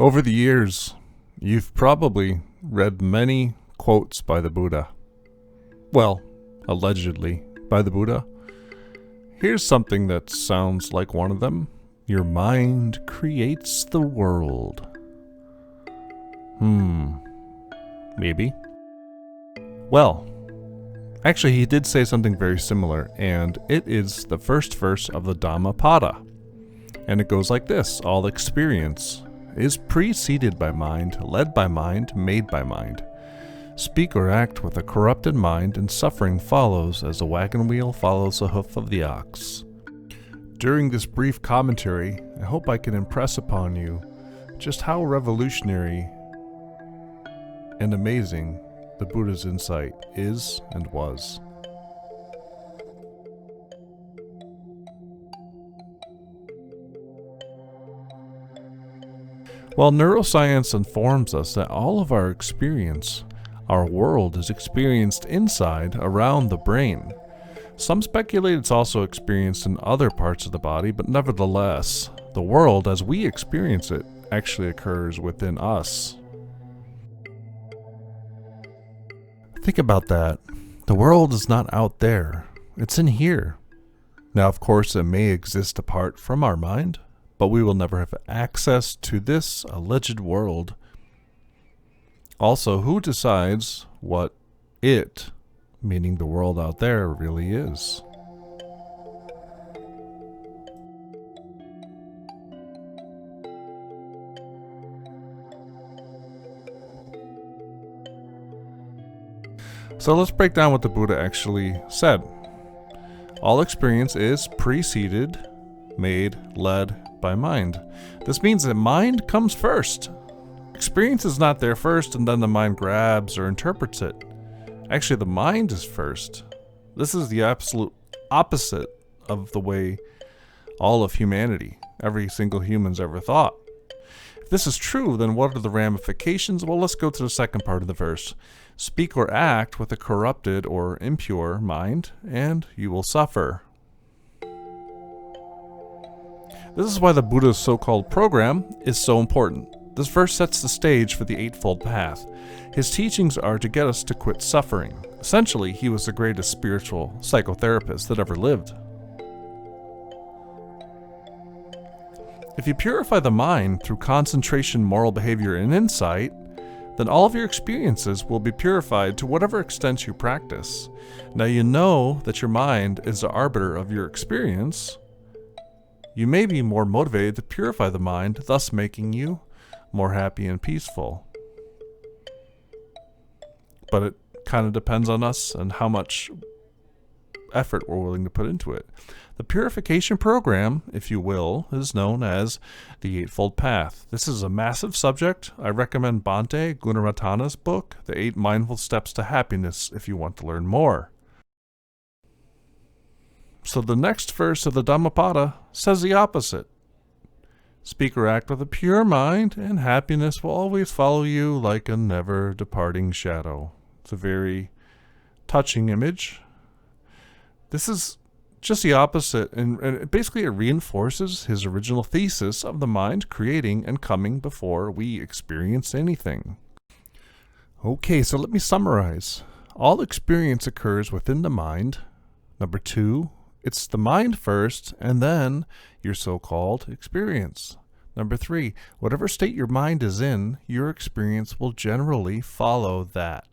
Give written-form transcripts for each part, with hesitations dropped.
Over the years, you've probably read many quotes by the Buddha. Well, allegedly by the Buddha. Here's something that sounds like one of them. Your mind creates the world. Maybe. Well, actually he did say something very similar, and it is the first verse of the Dhammapada. And it goes like this: all experience is preceded by mind, led by mind, made by mind. Speak or act with a corrupted mind, and suffering follows as a wagon wheel follows the hoof of the ox. During this brief commentary, I hope I can impress upon you just how revolutionary and amazing the Buddha's insight is and was. Well, neuroscience informs us that all of our experience, our world, is experienced inside, around the brain. Some speculate it's also experienced in other parts of the body, but nevertheless, the world as we experience it actually occurs within us. Think about that. The world is not out there. It's in here. Now, of course, it may exist apart from our mind, but we will never have access to this alleged world. Also, who decides what it, meaning the world out there, really is? So let's break down what the Buddha actually said. All experience is preceded, made, led by mind. This means that mind comes first. Experience is not there first and then the mind grabs or interprets it. Actually, the mind is first. This is the absolute opposite of the way all of humanity, every single human's ever thought. If this is true, then what are the ramifications? Well, let's go to the second part of the verse. Speak or act with a corrupted or impure mind, and you will suffer. This is why the Buddha's so-called program is so important. This verse sets the stage for the Eightfold Path. His teachings are to get us to quit suffering. Essentially, he was the greatest spiritual psychotherapist that ever lived. If you purify the mind through concentration, moral behavior, and insight, then all of your experiences will be purified to whatever extent you practice. Now you know that your mind is the arbiter of your experience. You may be more motivated to purify the mind, thus making you more happy and peaceful. But it kind of depends on us and how much effort we're willing to put into it. The purification program, if you will, is known as the Eightfold Path. This is a massive subject. I recommend Bhante Gunaratana's book, The 8 Mindful Steps to Happiness, if you want to learn more. So the next verse of the Dhammapada says the opposite. Speak or act with a pure mind, and happiness will always follow you like a never-departing shadow. It's a very touching image. This is just the opposite, and basically it reinforces his original thesis of the mind creating and coming before we experience anything. Okay, so let me summarize. All experience occurs within the mind. Number 2, it's the mind first, and then your so-called experience. Number 3, whatever state your mind is in, your experience will generally follow that.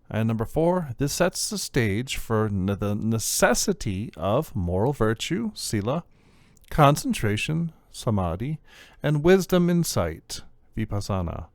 And number 4, this sets the stage for the necessity of moral virtue, sila, concentration, samadhi, and wisdom insight, vipassana.